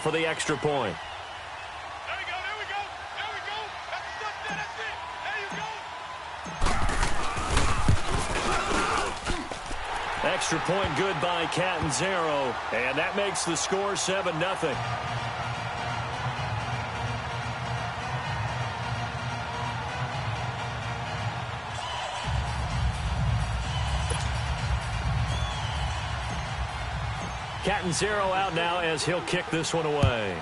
for the extra point. There we go, there we go, there we go. That's it. There you go. Extra point good by Catanzaro, and that makes the score 7-0. Catanzaro out now as he'll kick this one away.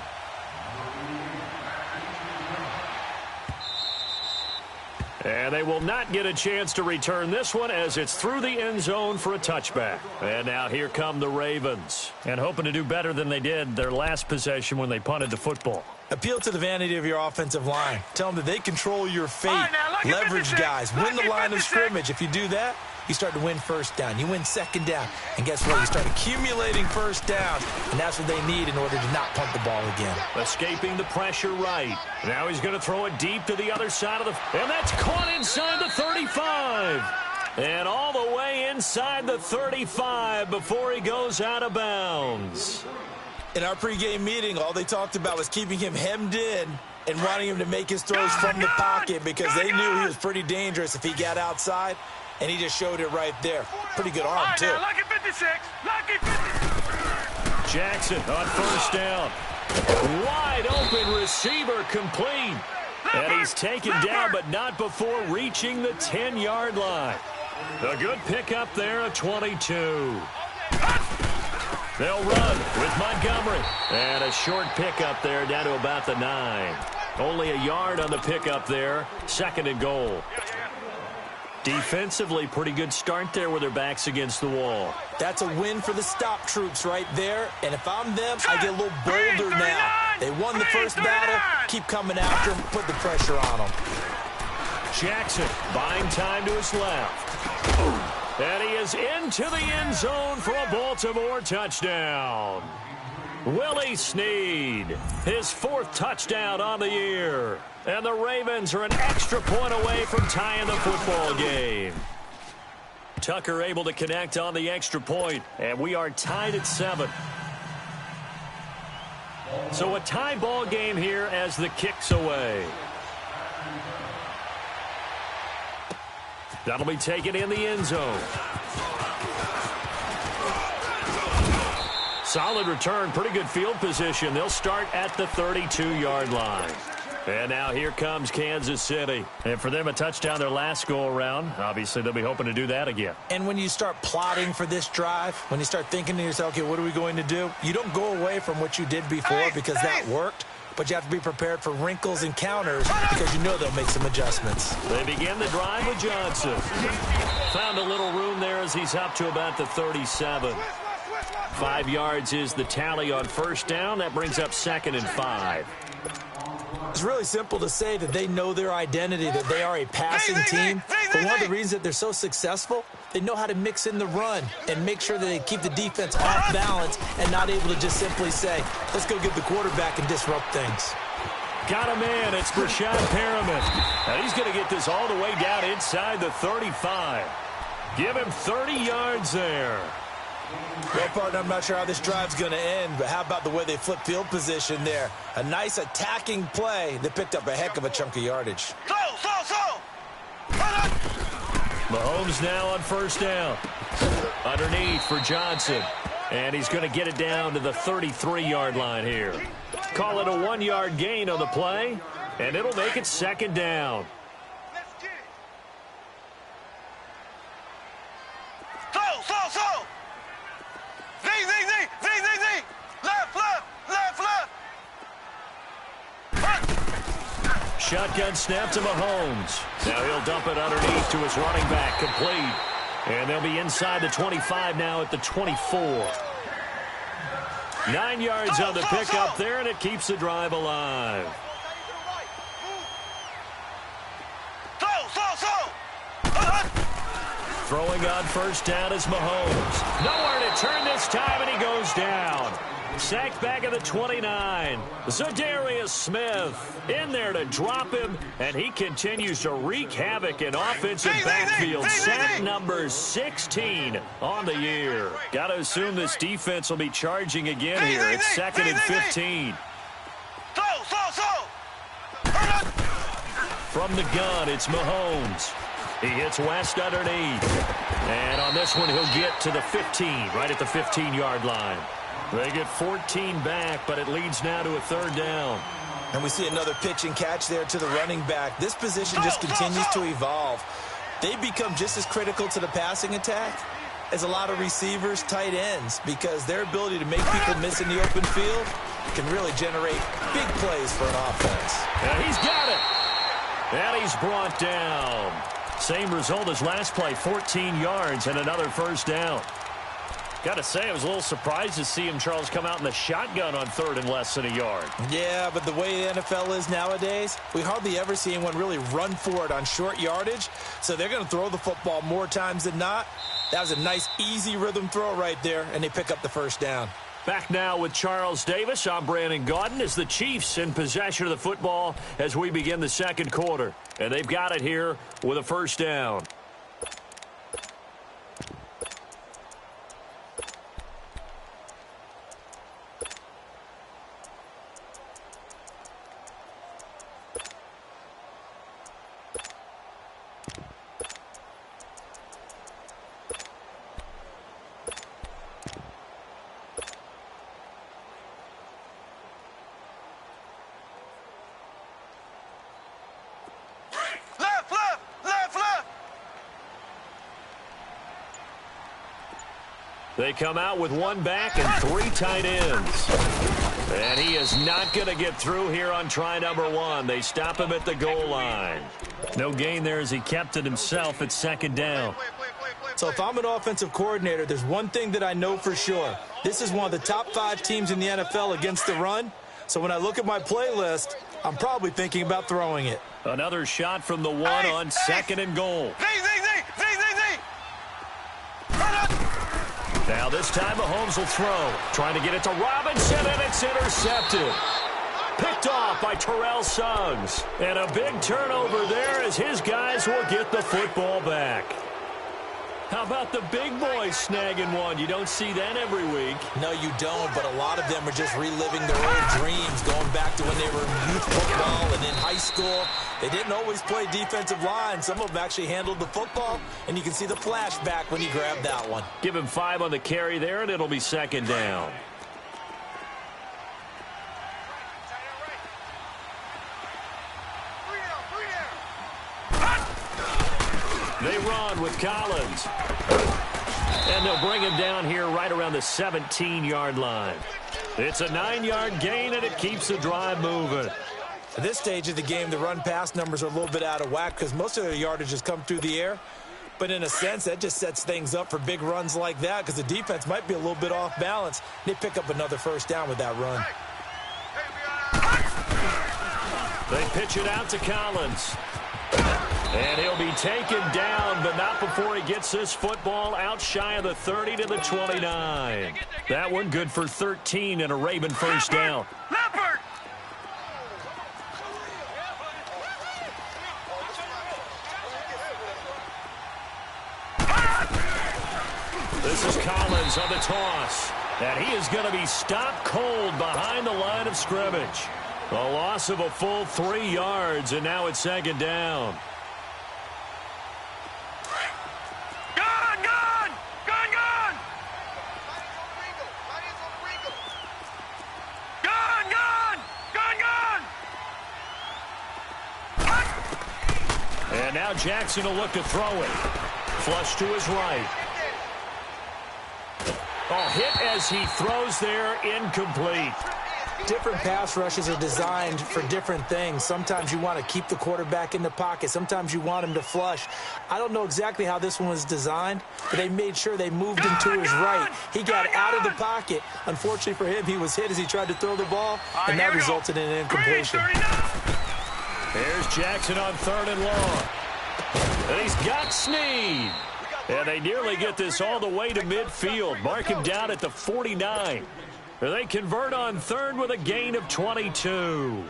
And they will not get a chance to return this one as it's through the end zone for a touchback. And now here come the Ravens. And hoping to do better than they did their last possession when they punted the football. Appeal to the vanity of your offensive line. Tell them that they control your fate. Right, now, leverage guys. Win the line of scrimmage. If you do that, you start to win first down. You win second down. And guess what? You start accumulating first downs. And that's what they need in order to not punt the ball again. Escaping the pressure right. Now he's going to throw it deep to the other side of the... And that's caught inside the 35. And all the way inside the 35 before he goes out of bounds. In our pregame meeting, all they talked about was keeping him hemmed in and wanting him to make his throws from the pocket because they knew he was pretty dangerous if he got outside, and he just showed it right there. Pretty good arm, too. Lucky 56. Lucky 56. Jackson on first down. Wide open receiver complete. And he's taken down, but not before reaching the 10-yard line. A good pickup there of 22. They'll run with Montgomery. And a short pickup there down to about the 9. Only a yard on the pickup there. 2nd and goal. Defensively, pretty good start there with their backs against the wall. That's a win for the stop troops right there. And if I'm them, I get a little bolder now. They won the first battle. Keep coming after them. Put the pressure on them. Jackson buying time to his left. And he is into the end zone for a Baltimore touchdown. Willie Snead, his 4th touchdown on the year. And the Ravens are an extra point away from tying the football game. Tucker able to connect on the extra point, and we are tied at 7. So a tie ball game here as the kick's away. That'll be taken in the end zone. Solid return, pretty good field position. They'll start at the 32-yard line. And now here comes Kansas City. And for them, a touchdown their last go-around. Obviously, they'll be hoping to do that again. And when you start plotting for this drive, when you start thinking to yourself, okay, what are we going to do? You don't go away from what you did before because that worked. But you have to be prepared for wrinkles and counters because you know they'll make some adjustments. They begin the drive with Johnson. Found a little room there as he's up to about the 37. 5 yards is the tally on first down. That brings up 2nd and 5. It's really simple to say that they know their identity, that they are a passing team. But one of the reasons that they're so successful, they know how to mix in the run and make sure that they keep the defense off balance and not able to just simply say, let's go get the quarterback and disrupt things. Got a man. It's Brashad Perriman. Now he's going to get this all the way down inside the 35. Give him 30 yards there. Well, partner, I'm not sure how this drive's going to end, but how about the way they flip field position there? A nice attacking play that picked up a heck of a chunk of yardage. Mahomes now on first down. Underneath for Johnson. And he's going to get it down to the 33-yard line here. Call it a 1-yard gain on the play, and it'll make it 2nd down. Shotgun snap to Mahomes. Now he'll dump it underneath to his running back, complete. And they'll be inside the 25 now at the 24. 9 yards on the pickup there, and it keeps the drive alive. Throwing on first down is Mahomes. Nowhere to turn this time, and he goes down. Sacked back at the 29. Zadarius Smith in there to drop him, and he continues to wreak havoc in offensive backfield. Sack number 16 on the year. Got to assume this defense will be charging again here. It's 2nd and 15. From the gun, it's Mahomes. He hits West underneath. And on this one, he'll get to the 15, right at the 15-yard line. They get 14 back, but it leads now to a 3rd down. And we see another pitch and catch there to the running back. This position just continues to evolve. They become just as critical to the passing attack as a lot of receivers, tight ends, because their ability to make people miss in the open field can really generate big plays for an offense. And he's got it. And he's brought down. Same result as last play, 14 yards and another 1st down. Got to say, I was a little surprised to see him, Charles, come out in the shotgun on 3rd and less than a yard. Yeah, but the way the NFL is nowadays, we hardly ever see anyone really run for it on short yardage. So they're going to throw the football more times than not. That was a nice, easy rhythm throw right there, and they pick up the 1st down. Back now with Charles Davis. I'm Brandon Gaudin as the Chiefs in possession of the football as we begin the 2nd quarter. And they've got it here with a 1st down. They come out with 1 back and 3 tight ends. And he is not going to get through here on try number 1. They stop him at the goal line. No gain there as he kept it himself at 2nd down. So if I'm an offensive coordinator, there's one thing that I know for sure. This is one of the top 5 teams in the NFL against the run. So when I look at my playlist, I'm probably thinking about throwing it. Another shot from the 1 on 2nd and goal. Now this time Mahomes will throw. Trying to get it to Robinson, and it's intercepted. Picked off by Terrell Suggs. And a big turnover there as his guys will get the football back. How about the big boys snagging one? You don't see that every week. No, you don't, but a lot of them are just reliving their old dreams, going back to when they were in youth football and in high school. They didn't always play defensive line. Some of them actually handled the football, and you can see the flashback when he grabbed that one. Give him 5 on the carry there, and it'll be 2nd down. They run with Collins. And they'll bring him down here right around the 17-yard line. It's a 9-yard gain, and it keeps the drive moving. At this stage of the game, the run-pass numbers are a little bit out of whack because most of their yardage has come through the air. But in a sense, that just sets things up for big runs like that because the defense might be a little bit off balance. They pick up another 1st down with that run. They pitch it out to Collins. And he'll be taken down, but not before he gets this football out shy of the 30 to the 29. That one good for 13 and a Raven 1st down. This is Collins on the toss. And he is going to be stopped cold behind the line of scrimmage. A loss of a full 3 yards, and now it's 2nd down. And now Jackson will look to throw it. Flush to his right. Oh, hit as he throws there, incomplete. Different pass rushes are designed for different things. Sometimes you want to keep the quarterback in the pocket. Sometimes you want him to flush. I don't know exactly how this one was designed, but they made sure they moved him to his right. He got out of the pocket. Unfortunately for him, he was hit as he tried to throw the ball, and that resulted in an incompletion. Here's Jackson on 3rd and long. And he's got Snead. And they nearly get this all the way to midfield. Mark him down at the 49. They convert on third with a gain of 22.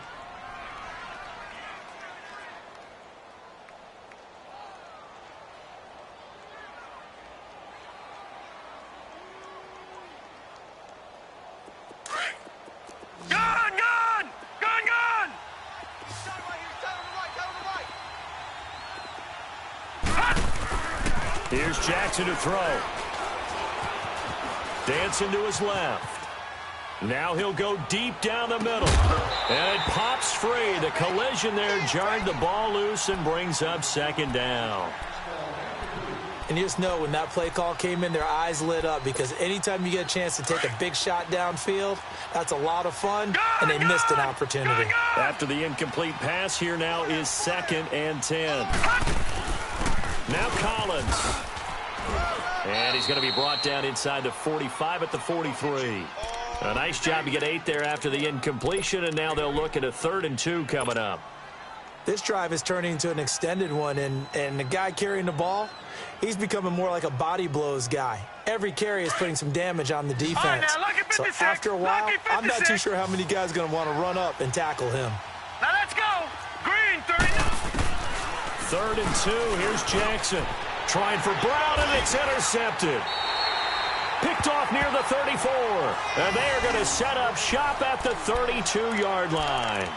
Here's Jackson to throw. Dancing to his left. Now he'll go deep down the middle. And it pops free. The collision there jarred the ball loose and brings up second down. And you just know when that play call came in, their eyes lit up, because anytime you get a chance to take a big shot downfield, that's a lot of fun, and they missed an opportunity. After the incomplete pass, here now is 2nd and 10. Now Collins. And he's going to be brought down inside the 45 at the 43. A nice job to get 8 there after the incompletion, and now they'll look at a 3rd and 2 coming up. This drive is turning into an extended one, and the guy carrying the ball, he's becoming more like a body blows guy. Every carry is putting some damage on the defense. So after a while, I'm not too sure how many guys are going to want to run up and tackle him. Now let's go. Green, 39. 3rd and 2. Here's Jackson. Trying for Brown, and it's intercepted. Picked off near the 34. And they are going to set up shop at the 32-yard line.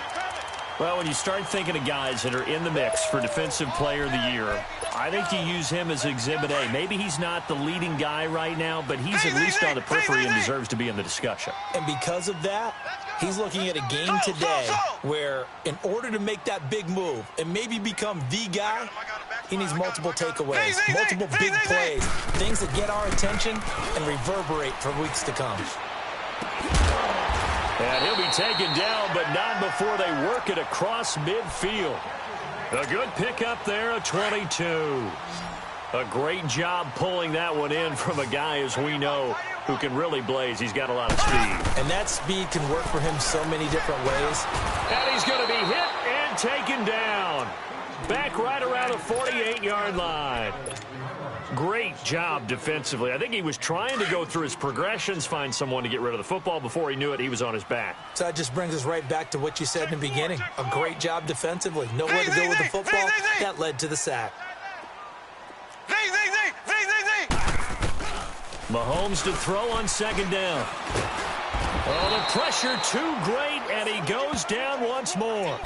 Well, when you start thinking of guys that are in the mix for Defensive Player of the Year, I think you use him as Exhibit A. Maybe he's not the leading guy right now, but he's at least on the periphery and deserves to be in the discussion. And because of that, he's looking at a game today where in order to make that big move and maybe become the guy, he needs multiple takeaways, multiple big plays, things that get our attention and reverberate for weeks to come. And he'll be taken down, but not before they work it across midfield. A good pickup there, a 22. A great job pulling that one in from a guy, as we know, who can really blaze. He's got a lot of speed. And that speed can work for him so many different ways. And he's going to be hit and taken down. Back right around the 48-yard line. Great job defensively. I think he was trying to go through his progressions, find someone to get rid of the football. Before he knew it, he was on his back. So that just brings us right back to what you said in the beginning. A great job defensively. Nowhere to go with the football. That led to the sack. Mahomes to throw on 2nd down. Oh, the pressure too great, and he goes down once more.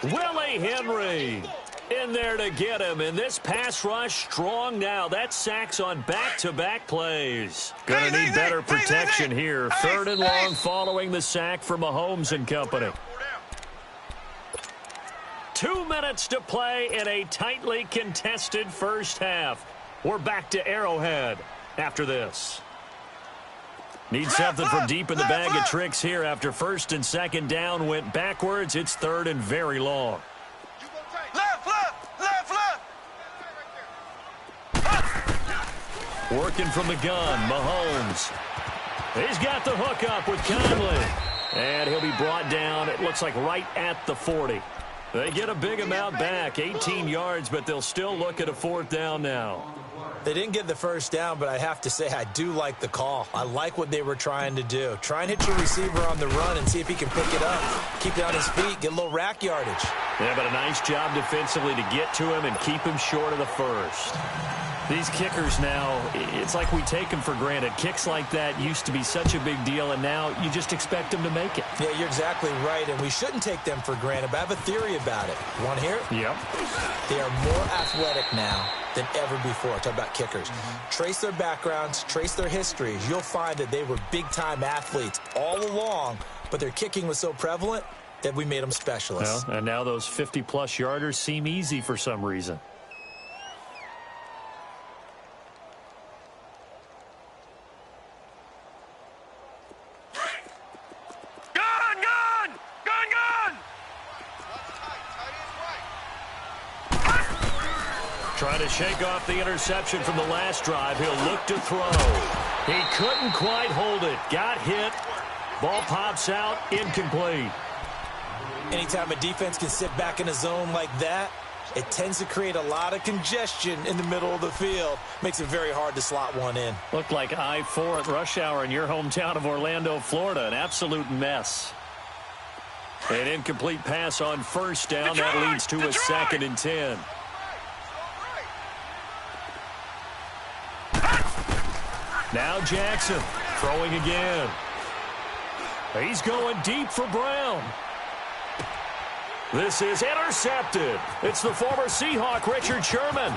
Willie Henry in there to get him, and this pass rush strong now. That sacks on back-to-back plays. Gonna need better protection here. 3rd and long following the sack for Mahomes and company. 2 minutes to play in a tightly contested first half. We're back to Arrowhead after this. Need something from deep in the bag of tricks here after 1st and 2nd down went backwards. It's 3rd and very long. Working from the gun, Mahomes. He's got the hook up with Conley. And he'll be brought down, it looks like right at the 40. They get a big amount back, 18 yards, but they'll still look at a 4th down now. They didn't get the first down, but I have to say I do like the call. I like what they were trying to do. Try and hit your receiver on the run and see if he can pick it up. Keep it on his feet, get a little rack yardage. Yeah, but a nice job defensively to get to him and keep him short of the first. These kickers now, it's like we take them for granted. Kicks like that used to be such a big deal, and now you just expect them to make it. Yeah, you're exactly right, and we shouldn't take them for granted, but I have a theory about it. You want to hear it? Yep. They are more athletic now than ever before. Talk about kickers. Trace their backgrounds, trace their histories. You'll find that they were big-time athletes all along, but their kicking was so prevalent that we made them specialists. Well, and now those 50-plus yarders seem easy for some reason. Trying to shake off the interception from the last drive. He'll look to throw. He couldn't quite hold it. Got hit. Ball pops out. Incomplete. Anytime a defense can sit back in a zone like that, it tends to create a lot of congestion in the middle of the field. Makes it very hard to slot one in. Looked like I-4 at rush hour in your hometown of Orlando, Florida. An absolute mess. An incomplete pass on first down. That leads to a 2nd and 10. Now Jackson throwing again. He's going deep for Brown. This is intercepted. It's the former Seahawk, Richard Sherman.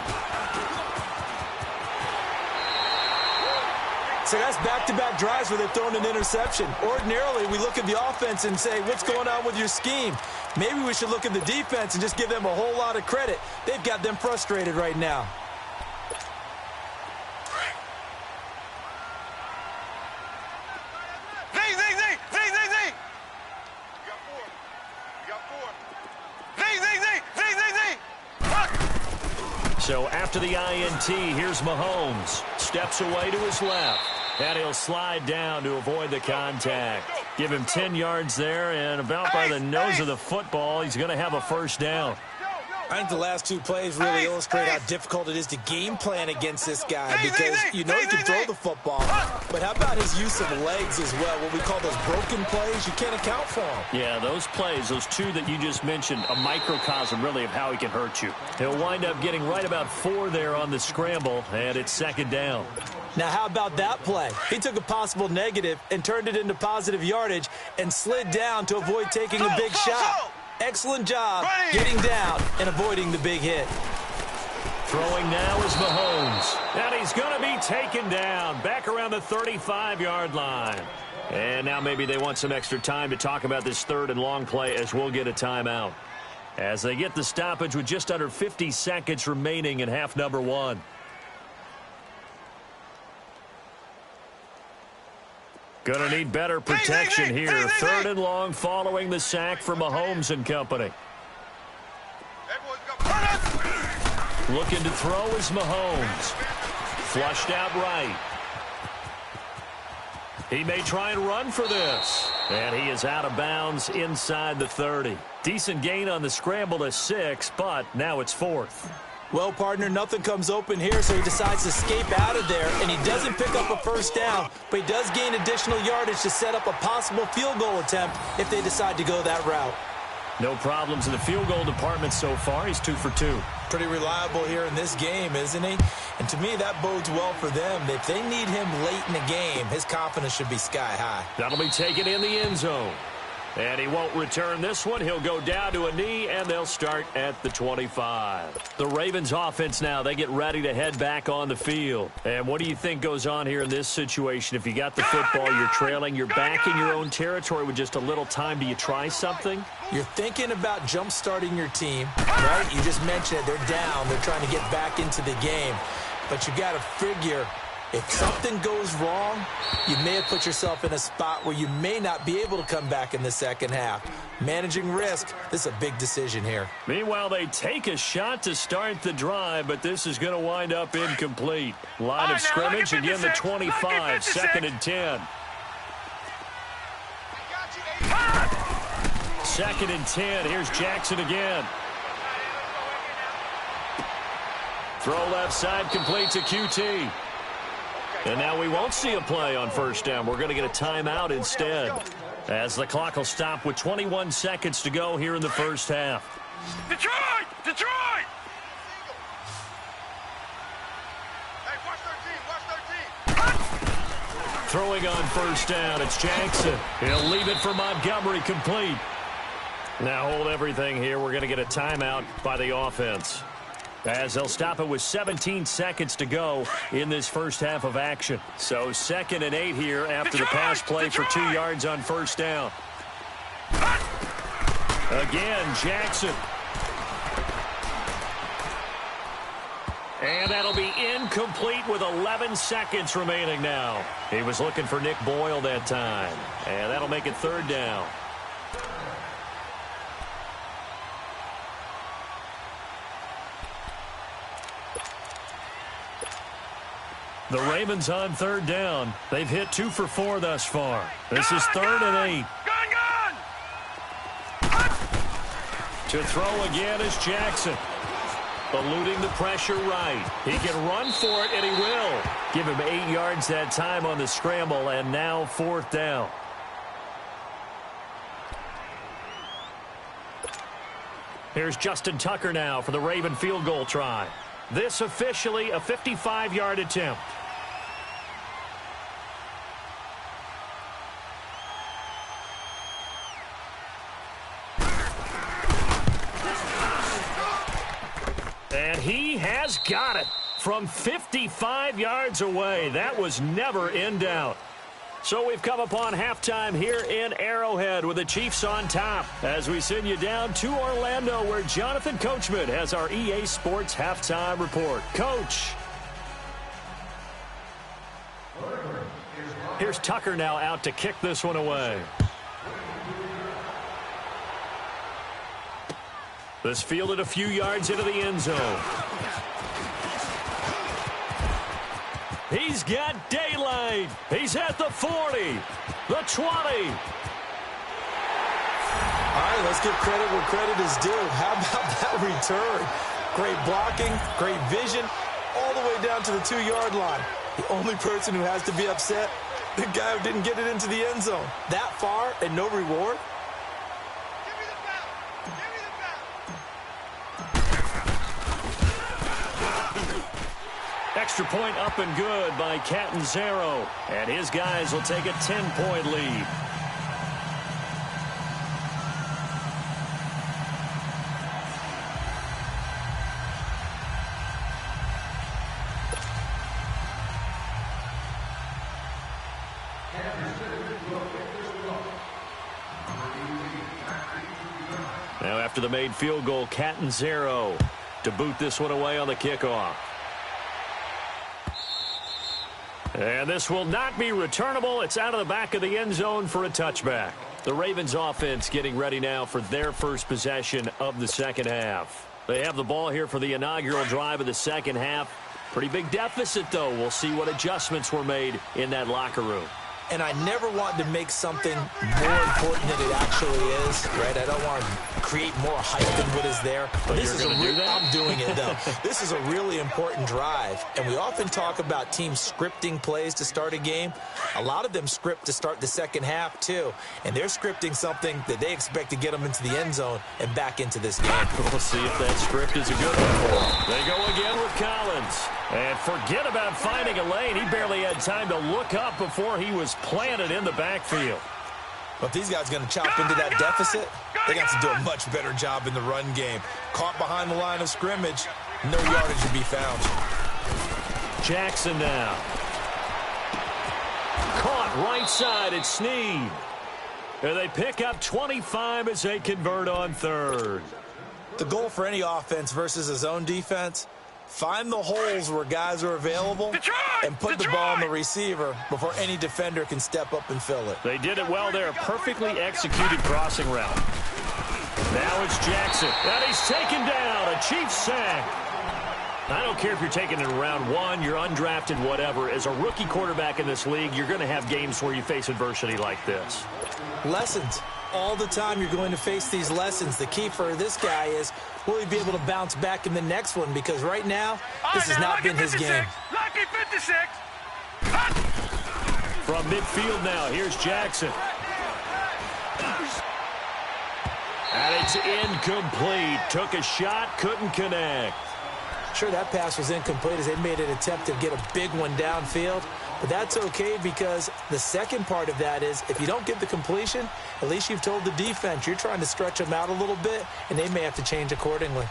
So that's back-to-back drives where they've thrown an interception. Ordinarily, we look at the offense and say, what's going on with your scheme? Maybe we should look at the defense and just give them a whole lot of credit. They've got them frustrated right now. So after the INT, here's Mahomes. Steps away to his left. And he'll slide down to avoid the contact. Give him 10 yards there, and about by the nose of the football, he's going to have a first down. I think the last 2 plays really illustrate how difficult it is to game plan against this guy because you know he can throw the football, but how about his use of legs as well? What we call those broken plays, you can't account for them. Yeah, those plays, those 2 that you just mentioned, a microcosm really of how he can hurt you. He'll wind up getting right about 4 there on the scramble, and it's 2nd down. Now, how about that play? He took a possible negative and turned it into positive yardage and slid down to avoid taking a big shot. Excellent job getting down and avoiding the big hit. Throwing now is Mahomes. And he's going to be taken down back around the 35-yard line. And now maybe they want some extra time to talk about this 3rd and long play as we'll get a timeout. As they get the stoppage with just under 50 seconds remaining in half number 1. Going to need better protection here. 3rd and long following the sack for Mahomes and company. Looking to throw is Mahomes. Flushed out right. He may try and run for this. And he is out of bounds inside the 30. Decent gain on the scramble to 6, but now it's 4th. Well, partner, nothing comes open here, so he decides to escape out of there, and he doesn't pick up a first down, but he does gain additional yardage to set up a possible field goal attempt if they decide to go that route. No problems in the field goal department so far. He's 2 for 2. Pretty reliable here in this game, isn't he? And to me, that bodes well for them. If they need him late in the game, his confidence should be sky high. That'll be taken in the end zone. And he won't return this one. He'll go down to a knee, and they'll start at the 25. The Ravens offense now, they get ready to head back on the field. And what do you think goes on here in this situation? If you got the football, you're trailing, you're back in your own territory with just a little time. Do you try something? You're thinking about jump-starting your team, right? You just mentioned it. They're down. They're trying to get back into the game. But you got to figure, if something goes wrong, you may have put yourself in a spot where you may not be able to come back in the second half. Managing risk, this is a big decision here. Meanwhile, they take a shot to start the drive, but this is going to wind up incomplete. Line of scrimmage, again the 25, 2nd and 10. 2nd and 10, here's Jackson again. Throw left side, complete to QT. And now we won't see a play on first down. We're going to get a timeout instead, as the clock will stop with 21 seconds to go here in the first half. Detroit! Detroit! Hey, watch 13, Throwing on first down, it's Jackson. He'll leave it for Montgomery, complete. Now hold everything here. We're going to get a timeout by the offense, as they'll stop it with 17 seconds to go in this first half of action. So 2nd and 8 here after the pass play for 2 yards on first down. Again, Jackson. And that'll be incomplete with 11 seconds remaining now. He was looking for Nick Boyle that time. And that'll make it 3rd down. The Ravens on 3rd down. They've hit 2 for 4 thus far. This is 3rd and 8. Gun! To throw again is Jackson. eluding the pressure right. He can run for it, and he will. Give him 8 yards that time on the scramble, and now 4th down. Here's Justin Tucker now for the Raven field goal try. This officially a 55-yard attempt. And he has got it from 55 yards away. That was never in doubt. So we've come upon halftime here in Arrowhead with the Chiefs on top as we send you down to Orlando where Jonathan Coachman has our EA Sports halftime report. Coach. Here's Tucker now out to kick this one away. This fielded a few yards into the end zone. He's got daylight. He's at the 40, the 20. All right, let's give credit where credit is due. How about that return? Great blocking, great vision, all the way down to the 2-yard line. The only person who has to be upset, the guy who didn't get it into the end zone. That far and no reward? Extra point up and good by Catanzaro. And his guys will take a 10-point lead. Now after the made field goal, Catanzaro to boot this one away on the kickoff. And this will not be returnable. It's out of the back of the end zone for a touchback. The Ravens offense getting ready now for their first possession of the second half. They have the ball here for the inaugural drive of the second half. Pretty big deficit, though. We'll see what adjustments were made in that locker room. And I never want to make something more important than it actually is, right? I don't want to create more hype than what is there. But this is I'm doing it, though. This is a really important drive. And we often talk about teams scripting plays to start a game. A lot of them script to start the second half, too. And they're scripting something that they expect to get them into the end zone and back into this game. We'll see if that script is a good one for them. They go again with Collins. And forget about finding a lane. He barely had time to look up before he was planted in the backfield. But if these guys are going to chop into that deficit, they got to do a much better job in the run game. Caught behind the line of scrimmage, no yardage to be found. Jackson now. Caught right side at Snead. And they pick up 25 as they convert on third. The goal for any offense versus a zone defense, find the holes where guys are available and put the ball on the receiver before any defender can step up and fill it. They did it well there. Perfectly executed crossing route. Now it's Jackson. And he's taken down. A Chiefs sack. I don't care if you're taking it in round 1, you're undrafted, whatever. As a rookie quarterback in this league, you're going to have games where you face adversity like this. Lessons. All the time you're going to face these lessons. The key for this guy is, will he be able to bounce back in the next one? Because right now, this has not been his game. Lucky 56. From midfield now, here's Jackson. And it's incomplete. Took a shot, couldn't connect. Sure, that pass was incomplete as they made an attempt to get a big one downfield. But that's okay because the second part of that is if you don't get the completion, at least you've told the defense you're trying to stretch them out a little bit, and they may have to change accordingly.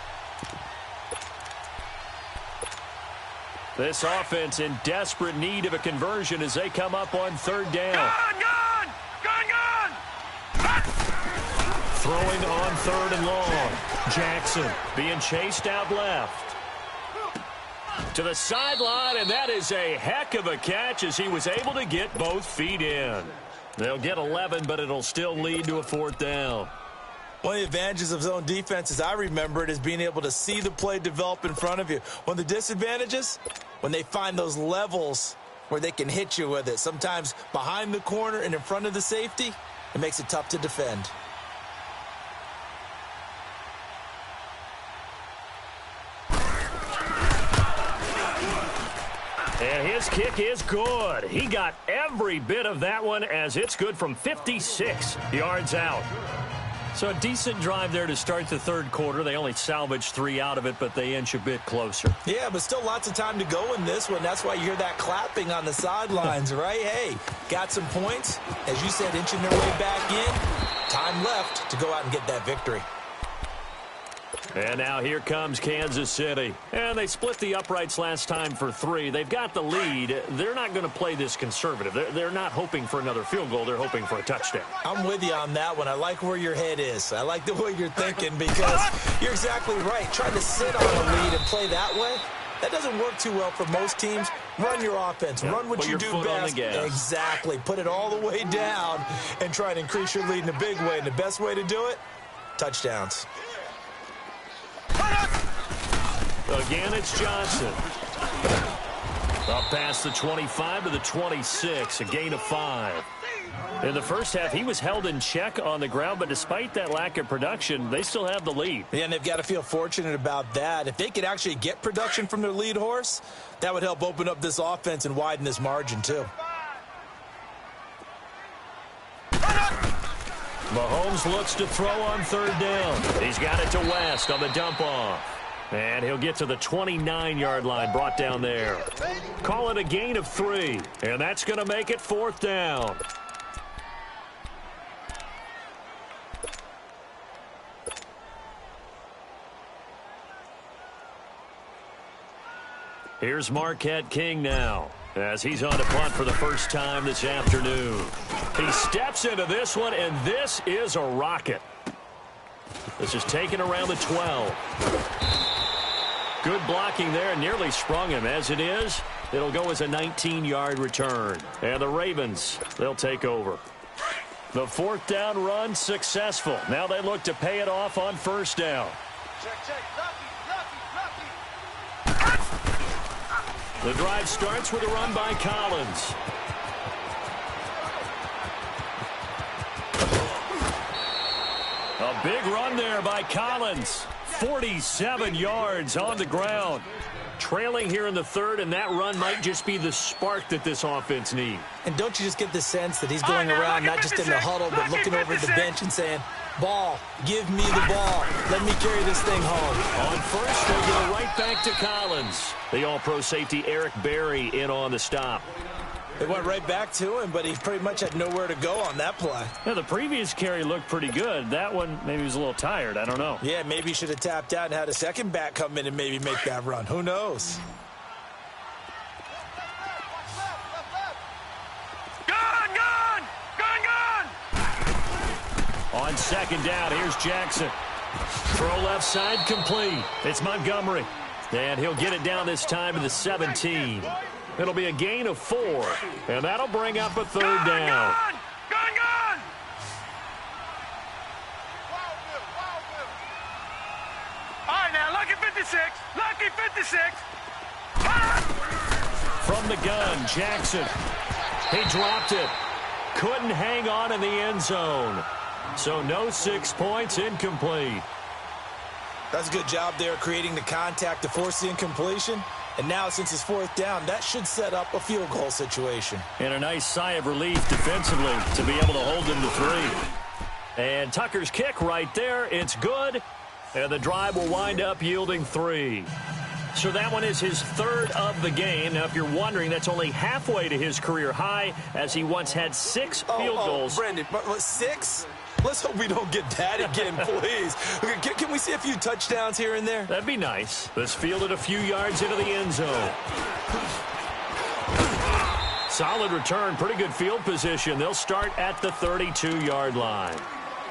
This offense in desperate need of a conversion as they come up on third down. Gone! Throwing on third and long. Jackson being chased out left. To the sideline, and that is a heck of a catch as he was able to get both feet in. They'll get 11, but it'll still lead to a fourth down. One of the advantages of zone defense, as I remember it, is being able to see the play develop in front of you. One of the disadvantages, when they find those levels where they can hit you with it, sometimes behind the corner and in front of the safety, it makes it tough to defend. And his kick is good. He got every bit of that one as it's good from 56 yards out. So a decent drive there to start the third quarter. They only salvaged 3 out of it, but they inch a bit closer. Yeah, but still lots of time to go in this one. That's why you hear that clapping on the sidelines, right? Hey, got some points. As you said, inching their way back in. Time left to go out and get that victory. And now here comes Kansas City. And they split the uprights last time for 3. They've got the lead. They're not going to play this conservative. They're not hoping for another field goal. They're hoping for a touchdown. I'm with you on that one. I like where your head is. I like the way you're thinking because you're exactly right. Trying to sit on a lead and play that way, that doesn't work too well for most teams. Run your offense. Yep. Run what you do best. Exactly. Put it all the way down and try and increase your lead in a big way. And the best way to do it, touchdowns. Again, it's Johnson. Up past the 25 to the 26, a gain of 5. In the first half, he was held in check on the ground, but despite that lack of production, they still have the lead. Yeah, and they've got to feel fortunate about that. If they could actually get production from their lead horse, that would help open up this offense and widen this margin, too. Mahomes looks to throw on third down. He's got it to West on the dump off. And he'll get to the 29-yard line, brought down there. Call it a gain of 3, and that's going to make it 4th down. Here's Marquette King now, as he's on to punt for the first time this afternoon. He steps into this one, and this is a rocket. This is taken around the 12. Good blocking there, nearly sprung him. As it is, it'll go as a 19-yard return. And the Ravens, they'll take over. The 4th down run successful. Now they look to pay it off on 1st down. The drive starts with a run by Collins. A big run there by Collins. 47 yards on the ground. Trailing here in the 3rd, and that run might just be the spark that this offense needs. And don't you just get the sense that he's going around not just in the huddle, but looking over at the bench and saying, ball, give me the ball. Let me carry this thing home. On 1st, they go right back to Collins. The all-pro safety Eric Berry in on the stop. They went right back to him, but he pretty much had nowhere to go on that play. Yeah, the previous carry looked pretty good. That one, maybe he was a little tired. I don't know. Yeah, maybe he should have tapped out and had a second back come in and maybe make that run. Who knows? Gone! On 2nd down, here's Jackson. Throw left side, complete. It's Montgomery. And he'll get it down this time to the 17. It'll be a gain of 4, and that'll bring up a 3rd down. Gone! All right, now, lucky 56. Lucky 56. From the gun, Jackson. He dropped it. Couldn't hang on in the end zone. So no 6 points, incomplete. That's a good job there creating the contact to force the incompletion. And now, since it's 4th down, that should set up a field goal situation. And a nice sigh of relief defensively to be able to hold them to 3. And Tucker's kick right there. It's good. And the drive will wind up yielding 3. So that one is his 3rd of the game. Now, if you're wondering, that's only halfway to his career high, as he once had 6 field goals. Brendan, 6? Let's hope we don't get that again, please. Can we see a few touchdowns here and there? That'd be nice. This fielded a few yards into the end zone. Solid return, pretty good field position. They'll start at the 32-yard line.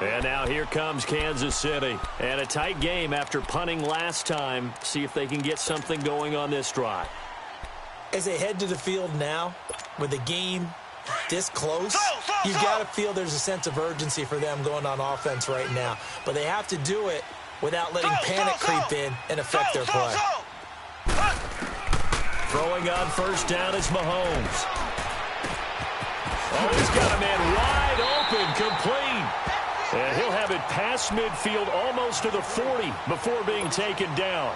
And now here comes Kansas City. And a tight game after punting last time. See if they can get something going on this drive. As they head to the field now, with the game this close, you got to feel there's a sense of urgency for them going on offense right now. But they have to do it without letting panic creep in and affect their play. Throwing on 1st down is Mahomes. Oh, he's got a man wide open, complete. And he'll have it past midfield almost to the 40 before being taken down.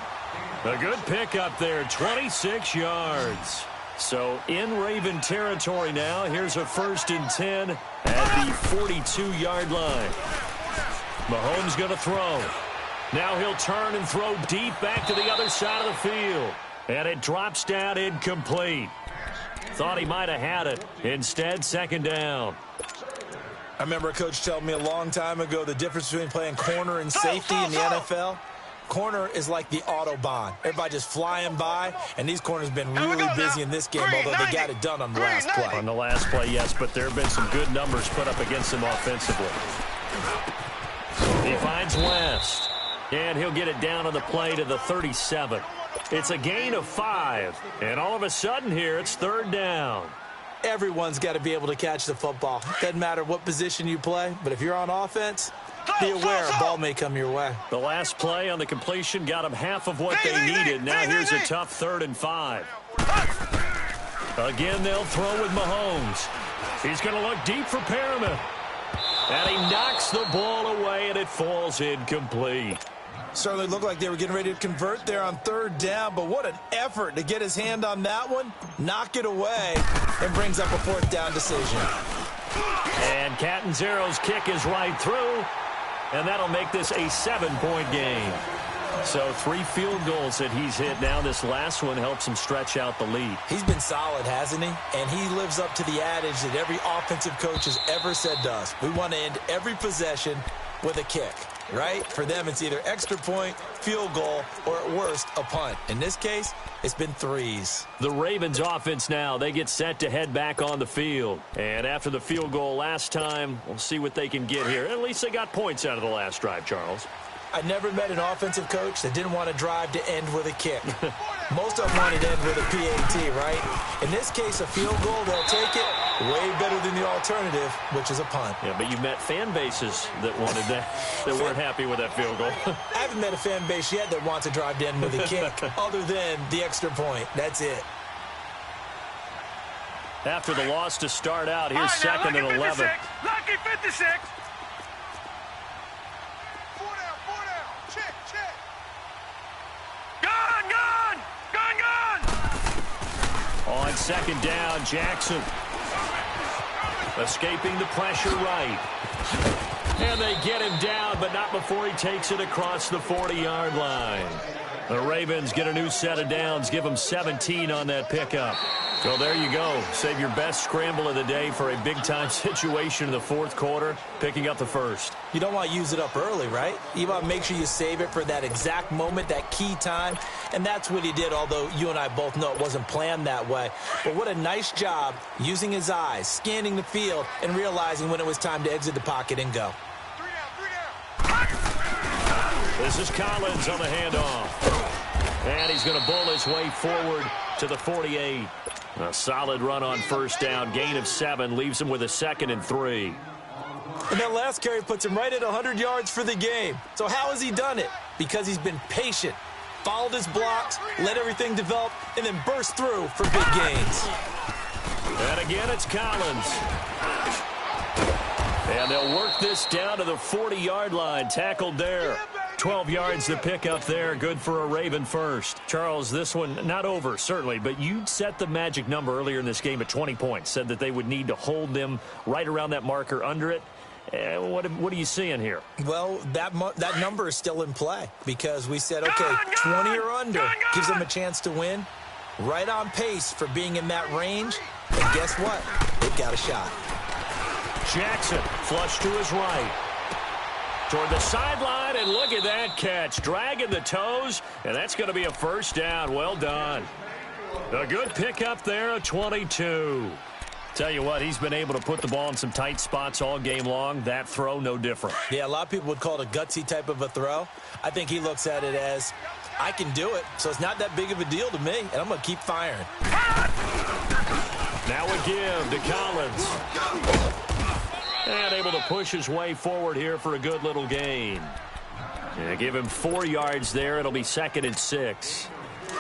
A good pickup there, 26 yards. So in Raven territory now. Here's a 1st and 10 at the 42-yard line. Mahomes going to throw. Now he'll turn and throw deep back to the other side of the field. And it drops down incomplete. Thought he might have had it. Instead, 2nd down. I remember a coach telling me a long time ago the difference between playing corner and safety in the NFL. Corner is like the Autobahn. Everybody just flying by, and these corners have been really busy in this game, although they got it done on the last play. On the last play, yes, but there have been some good numbers put up against him offensively. He finds West, and he'll get it down on the play to the 37. It's a gain of 5, and all of a sudden here, it's 3rd down. Everyone's got to be able to catch the football. Doesn't matter what position you play, but if you're on offense, be aware a ball may come your way. The last play on the completion got them half of what they needed. Now here's a tough 3rd and 5. Again, they'll throw with Mahomes. He's going to look deep for Perriman. And he knocks the ball away, and it falls incomplete. Certainly looked like they were getting ready to convert there on 3rd down, but what an effort to get his hand on that one, knock it away, and brings up a 4th down decision. And Catanzaro's kick is right through, and that'll make this a 7-point game. So 3 field goals that he's hit now. This last one helps him stretch out the lead. He's been solid, hasn't he? And he lives up to the adage that every offensive coach has ever said to us. We want to end every possession with a kick, right? For them, it's either extra point, field goal, or at worst, a punt. In this case, it's been 3s. The Ravens offense now, they get set to head back on the field. And after the field goal last time, we'll see what they can get here. At least they got points out of the last drive, Charles. I never met an offensive coach that didn't want to drive to end with a kick. Most of them wanted to end with a PAT, right? In this case, a field goal, they'll take it way better than the alternative, which is a punt. Yeah, but you met fan bases that wanted that, that weren't happy with that field goal. I haven't met a fan base yet that wants to drive to end with a kick, other than the extra point. That's it. After the loss to start out, here's 2nd and 11. Lucky 56. 4 down. Check. Gone. On 2nd down, Jackson. Escaping the pressure right. And they get him down, but not before he takes it across the 40-yard line. The Ravens get a new set of downs, give them 17 on that pickup. So there you go. Save your best scramble of the day for a big-time situation in the 4th quarter, picking up the 1st. You don't want to use it up early, right? You want to make sure you save it for that exact moment, that key time. And that's what he did, although you and I both know it wasn't planned that way. But what a nice job using his eyes, scanning the field, and realizing when it was time to exit the pocket and go. 3 down. This is Collins on the handoff. And he's going to bull his way forward to the 48. A solid run on 1st down. Gain of 7 leaves him with a 2nd and 3. And that last carry puts him right at 100 yards for the game. So how has he done it? Because he's been patient, followed his blocks, let everything develop, and then burst through for big gains. And again, it's Collins. And they'll work this down to the 40-yard line. Tackled there. 12 yards to pick up there. Good for a Raven first. Charles, this one not over, certainly, but you set the magic number earlier in this game at 20 points. Said that they would need to hold them right around that marker under it. What are you seeing here? Well, that number is still in play because we said, okay, 20 or under gives them a chance to win. Right on pace for being in that range. And guess what? They've got a shot. Jackson, flush to his right. Toward the sideline, and look at that catch. Dragging the toes, and that's going to be a 1st down. Well done. A good pickup there, a 22. Tell you what, he's been able to put the ball in some tight spots all game long. That throw, no different. Yeah, a lot of people would call it a gutsy type of a throw. I think he looks at it as, I can do it, so it's not that big of a deal to me, and I'm going to keep firing. Now a give to Collins. And able to push his way forward here for a good little gain. Yeah, give him 4 yards there. It'll be 2nd and 6.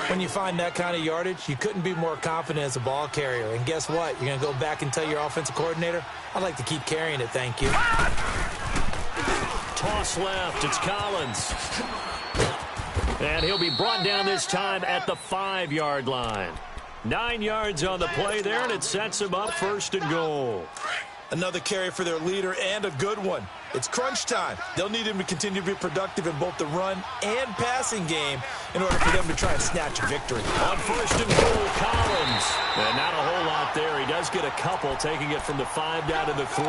When you find that kind of yardage, you couldn't be more confident as a ball carrier. And guess what? You're going to go back and tell your offensive coordinator, I'd like to keep carrying it, thank you. Toss left. It's Collins. And he'll be brought down this time at the 5-yard line. 9 yards on the play there, and it sets them up 1st and goal. Another carry for their leader, and a good one. It's crunch time. They'll need him to continue to be productive in both the run and passing game in order for them to try and snatch a victory. On 1st and goal, Collins. And not a whole lot there. He does get a couple, taking it from the 5 down to the 3.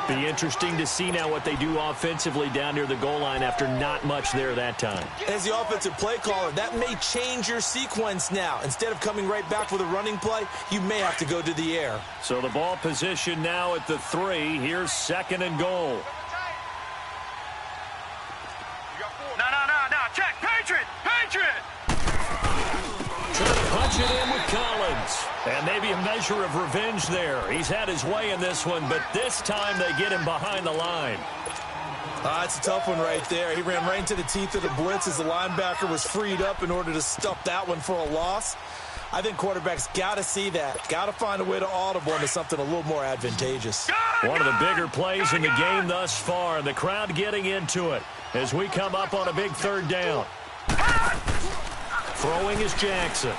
Be interesting to see now what they do offensively down near the goal line after not much there that time. As the offensive play caller, that may change your sequence now. Instead of coming right back with a running play, you may have to go to the air. So the ball position now at the 3. Here's 2nd and goal. No. Check. Patriot. Trying to punch it in with Collins. And maybe a measure of revenge there. He's had his way in this one, but this time they get him behind the line. It's a tough one right there. He ran right into the teeth of the blitz as the linebacker was freed up in order to stuff that one for a loss. I think quarterbacks got to see that. Got to find a way to audible into something a little more advantageous. One of the bigger plays in the game thus far. The crowd getting into it as we come up on a big 3rd down. Throwing is Jackson.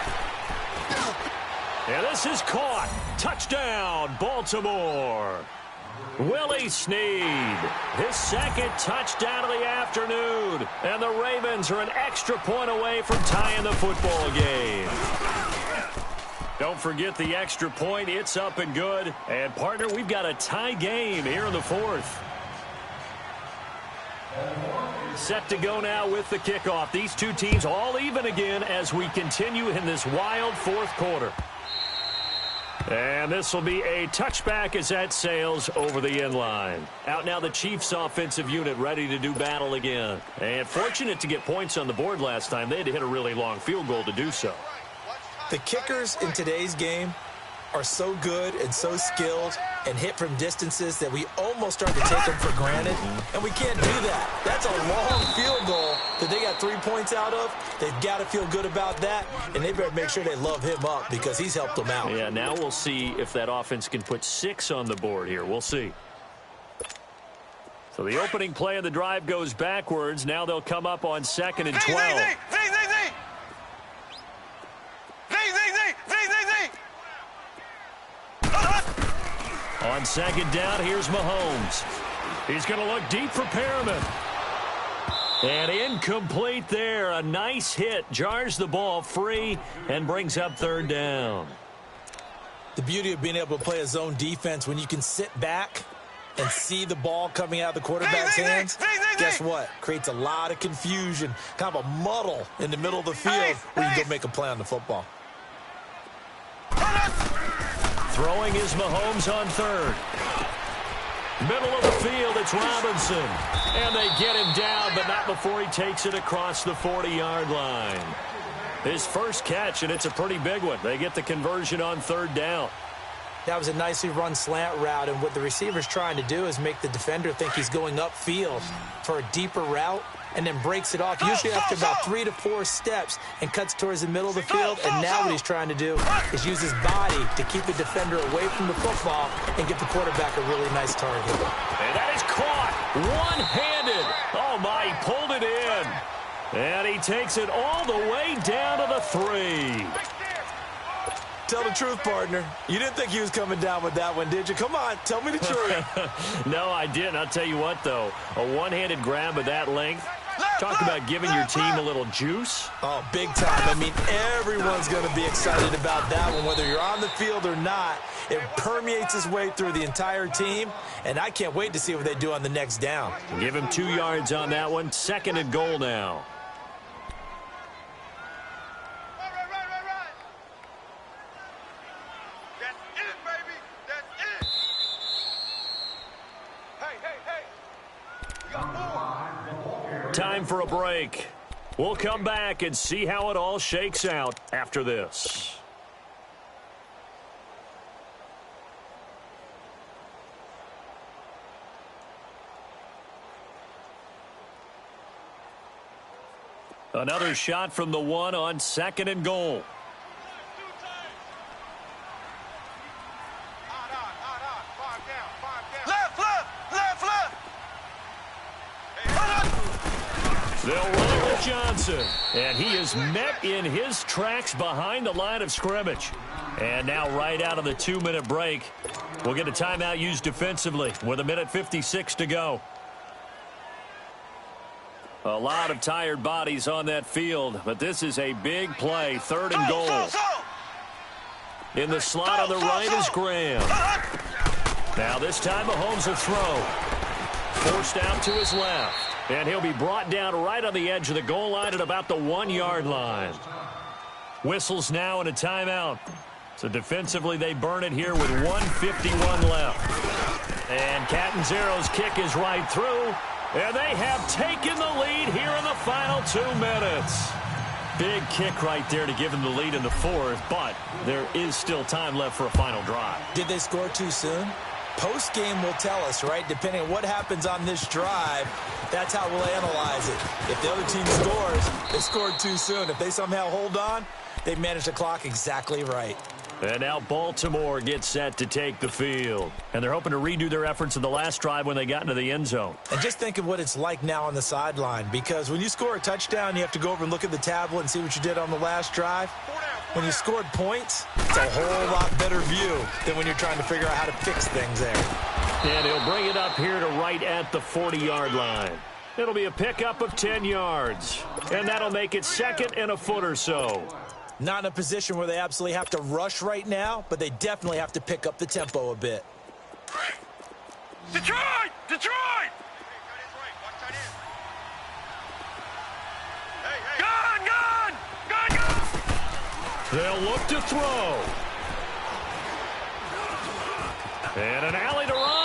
And this is caught. Touchdown, Baltimore. Willie Snead, his 2nd touchdown of the afternoon. And the Ravens are an extra point away from tying the football game. Don't forget the extra point. It's up and good. And, partner, we've got a tie game here in the 4th. Set to go now with the kickoff. These two teams all even again as we continue in this wild 4th quarter. And this will be a touchback as that sails over the end line. Out now the Chiefs offensive unit ready to do battle again. And fortunate to get points on the board last time. They had to hit a really long field goal to do so. The kickers in today's game are so good and so skilled and hit from distances that we almost start to take them for granted, and we can't do that. That's a long field goal that they got 3 points out of. They've got to feel good about that, and they better make sure they love him up because he's helped them out. Yeah, now we'll see if that offense can put 6 on the board here. We'll see. So the opening play of the drive goes backwards. Now they'll come up on 2nd and 12. On 2nd down, here's Mahomes. He's going to look deep for Perriman. And incomplete there. A nice hit. Jars the ball free and brings up 3rd down. The beauty of being able to play a zone defense when you can sit back and see the ball coming out of the quarterback's hands, guess what? Creates a lot of confusion, kind of a muddle in the middle of the field where you can go make a play on the football. Throwing is Mahomes on 3rd. Middle of the field, it's Robinson. And they get him down, but not before he takes it across the 40-yard line. His first catch, and it's a pretty big one. They get the conversion on 3rd down. That was a nicely run slant route, and what the receiver's trying to do is make the defender think he's going upfield for a deeper route, and then breaks it off, usually after about 3 to 4 steps, and cuts towards the middle of the field. And now what he's trying to do is use his body to keep the defender away from the football and get the quarterback a really nice target. And that is caught one-handed. Oh, my, he pulled it in. And he takes it all the way down to the 3. Tell the truth, partner. You didn't think he was coming down with that one, did you? Come on, tell me the truth. No, I didn't. I'll tell you what, though. A one-handed grab of that length. Talk about giving your team a little juice. Oh, big time. I mean, everyone's going to be excited about that one, whether you're on the field or not. It permeates its way through the entire team, and I can't wait to see what they do on the next down. Give him 2 yards on that one. 2nd and goal now. Time for a break. We'll come back and see how it all shakes out after this. Another shot from the 1 on 2nd and goal. They'll run it with Johnson. And he is met in his tracks behind the line of scrimmage. And now right out of the 2-minute break, we'll get a timeout used defensively with 1:56 to go. A lot of tired bodies on that field, but this is a big play, 3rd and goal. In the slot on the right is Graham. Now this time Mahomes will throw. Forced out to his left. And he'll be brought down right on the edge of the goal line at about the 1-yard line. Whistles now and a timeout. So defensively they burn it here with 1:51 left. And Catanzaro's kick is right through. And they have taken the lead here in the final 2 minutes. Big kick right there to give them the lead in the 4th, but there is still time left for a final drive. Did they score too soon? Post-game will tell us, right? Depending on what happens on this drive, that's how we'll analyze it. If the other team scores, they scored too soon. If they somehow hold on, they managed the clock exactly right. And now Baltimore gets set to take the field. And they're hoping to redo their efforts in the last drive when they got into the end zone. And just think of what it's like now on the sideline, because when you score a touchdown, you have to go over and look at the tablet and see what you did on the last drive. When you scored points, it's a whole lot better view than when you're trying to figure out how to fix things there. And he'll bring it up here to right at the 40-yard line. It'll be a pickup of 10 yards. And that'll make it 2nd and a foot or so. Not in a position where they absolutely have to rush right now, but they definitely have to pick up the tempo a bit. Detroit! Detroit! Gun! Gun! Gun! Gun! They'll look to throw. And an alley to run.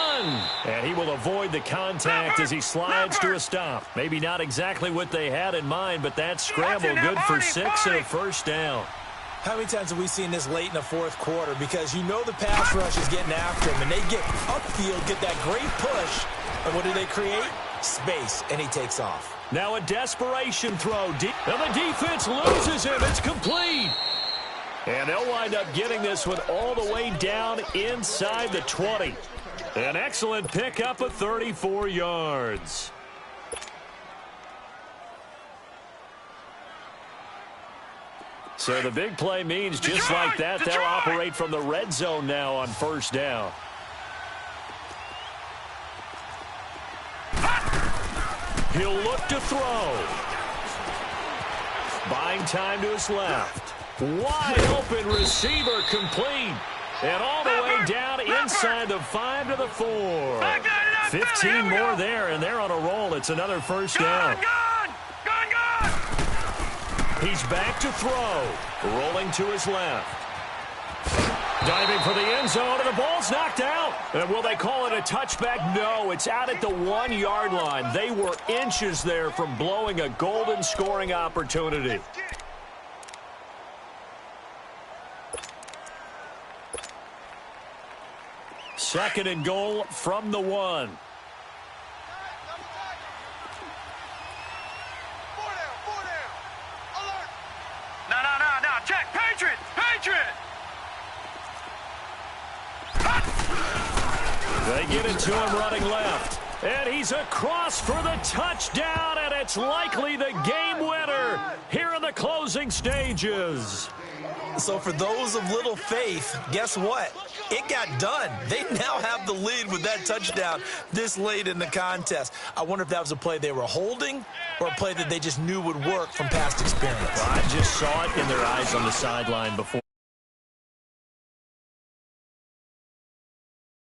And he will avoid the contact as he slides to a stop. Maybe not exactly what they had in mind, but that scramble good for 6 and a first down. How many times have we seen this late in the 4th quarter? Because you know the pass rush is getting after him, and they get upfield, get that great push, and what do they create? Space, and he takes off. Now a desperation throw. And the defense loses him. It's complete. And they'll wind up getting this one all the way down inside the 20. An excellent pickup of 34 yards. So the big play means just like that, they'll operate from the red zone now on 1st down. He'll look to throw. Buying time to his left. Wide open receiver complete. And all the way down inside the 5 to the 4. 15 more there, and they're on a roll. It's another 1st down. He's back to throw. Rolling to his left. Diving for the end zone, and the ball's knocked out. And will they call it a touchback? No, it's out at the 1-yard line. They were inches there from blowing a golden scoring opportunity. Second and goal from the 1. No, check. Patriot! Patriot! They get it to him running left. And he's across for the touchdown, and it's likely the game winner here in the closing stages. So for those of little faith, guess what? It got done. They now have the lead with that touchdown this late in the contest. I wonder if that was a play they were holding or a play that they just knew would work from past experience. I just saw it in their eyes on the sideline before.